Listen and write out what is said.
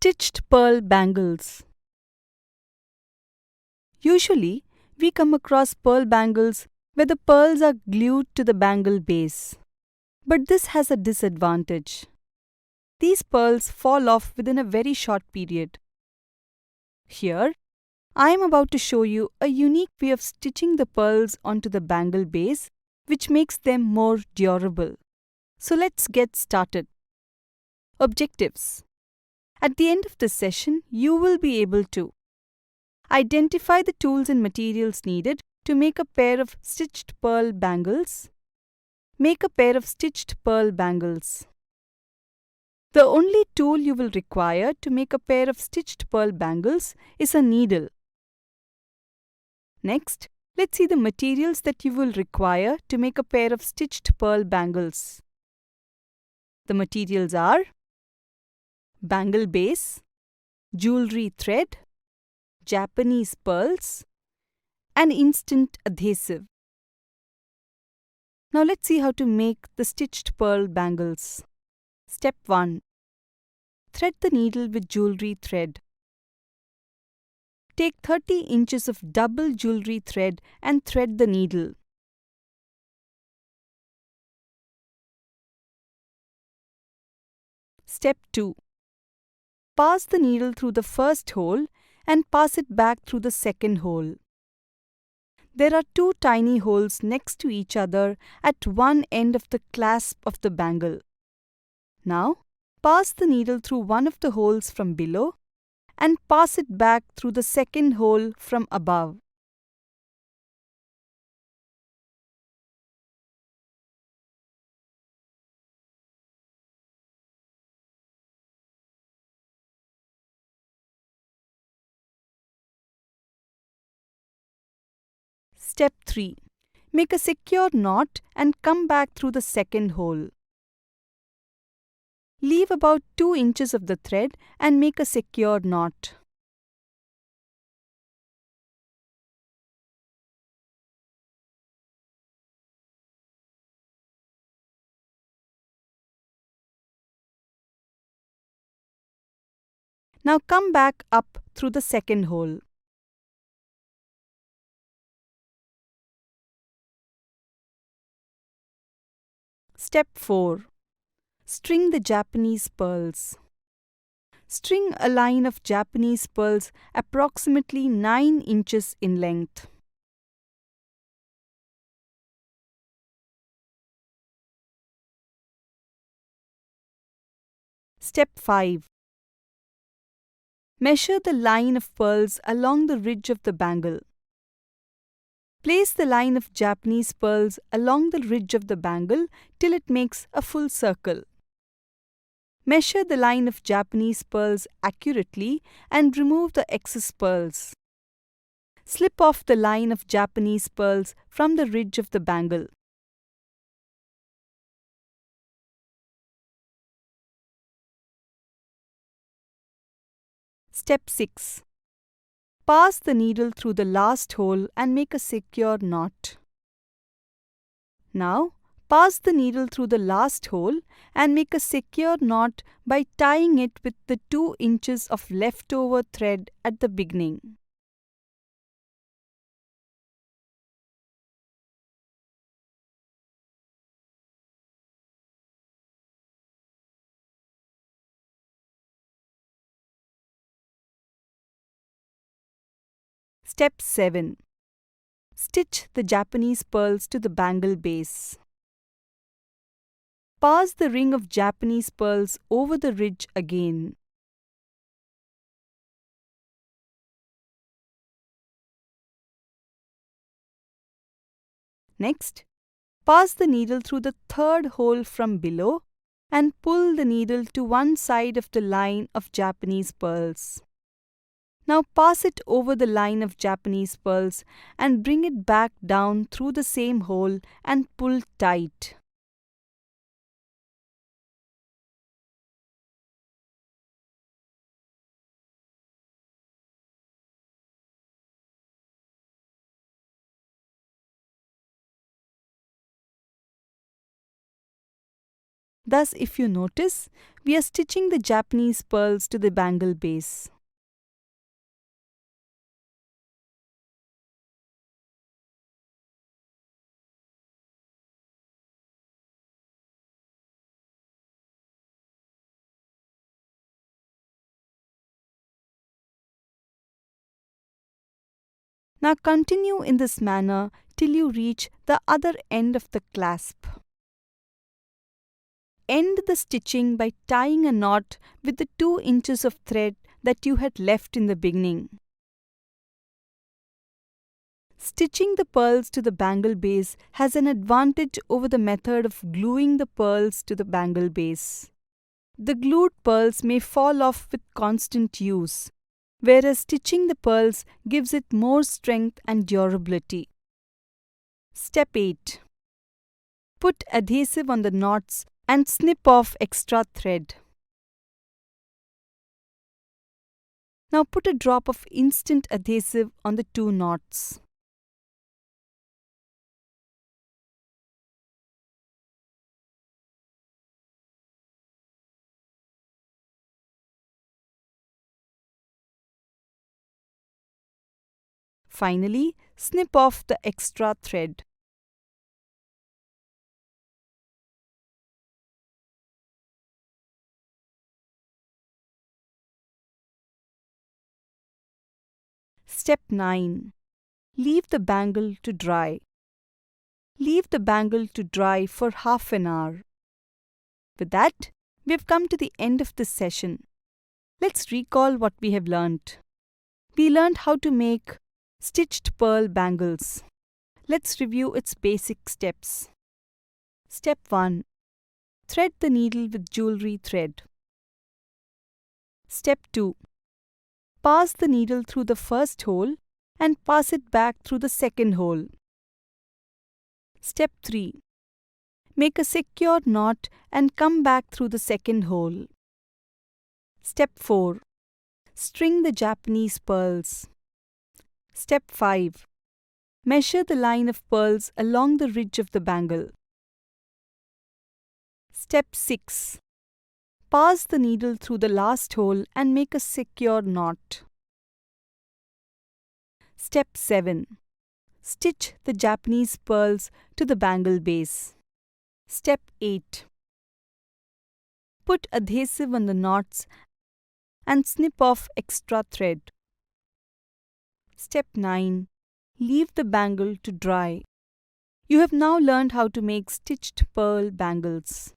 Stitched pearl bangles. Usually, we come across pearl bangles where the pearls are glued to the bangle base. But this has a disadvantage. These pearls fall off within a very short period. Here, I am about to show you a unique way of stitching the pearls onto the bangle base, which makes them more durable. So let's get started. Objectives. At the end of this session, you will be able to identify the tools and materials needed to make a pair of stitched pearl bangles. Make a pair of stitched pearl bangles. The only tool you will require to make a pair of stitched pearl bangles is a needle. Next, let's see the materials that you will require to make a pair of stitched pearl bangles. The materials are bangle base, jewelry thread, Japanese pearls, and instant adhesive. Now let's see how to make the stitched pearl bangles. Step 1. Thread the needle with jewelry thread. Take 30 inches of double jewelry thread and thread the needle. Step 2. Pass the needle through the first hole and pass it back through the second hole. There are two tiny holes next to each other at one end of the clasp of the bangle. Now, pass the needle through one of the holes from below and pass it back through the second hole from above. Step 3. Make a secure knot and come back through the second hole. Leave about 2 inches of the thread and make a secure knot. Now come back up through the second hole. Step 4. String the Japanese pearls. String a line of Japanese pearls approximately 9 inches in length. Step 5. Measure the line of pearls along the ridge of the bangle. Place the line of Japanese pearls along the ridge of the bangle till it makes a full circle. Measure the line of Japanese pearls accurately and remove the excess pearls. Slip off the line of Japanese pearls from the ridge of the bangle. Step 6. Pass the needle through the last hole and make a secure knot. Now, pass the needle through the last hole and make a secure knot by tying it with the 2 inches of leftover thread at the beginning. Step 7. Stitch the Japanese pearls to the bangle base. Pass the ring of Japanese pearls over the ridge again. Next, pass the needle through the third hole from below and pull the needle to one side of the line of Japanese pearls. Now pass it over the line of Japanese pearls and bring it back down through the same hole and pull tight. Thus, if you notice, we are stitching the Japanese pearls to the bangle base. Now continue in this manner till you reach the other end of the clasp. End the stitching by tying a knot with the 2 inches of thread that you had left in the beginning. Stitching the pearls to the bangle base has an advantage over the method of gluing the pearls to the bangle base. The glued pearls may fall off with constant use, whereas stitching the pearls gives it more strength and durability. Step 8. Put adhesive on the knots and snip off extra thread. Now put a drop of instant adhesive on the 2 knots. Finally, snip off the extra thread. Step 9. Leave the bangle to dry. Leave the bangle to dry for half an hour. With that, we have come to the end of this session. Let's recall what we have learnt. We learned how to make stitched pearl bangles. Let's review its basic steps. Step 1. Thread the needle with jewelry thread. Step 2. Pass the needle through the first hole and pass it back through the second hole. Step 3. Make a secure knot and come back through the second hole. Step 4. String the Japanese pearls. Step 5. Measure the line of pearls along the ridge of the bangle. Step 6. Pass the needle through the last hole and make a secure knot. Step 7. Stitch the Japanese pearls to the bangle base. Step 8. Put adhesive on the knots and snip off extra thread. Step 9. Leave the bangle to dry. You have now learned how to make stitched pearl bangles.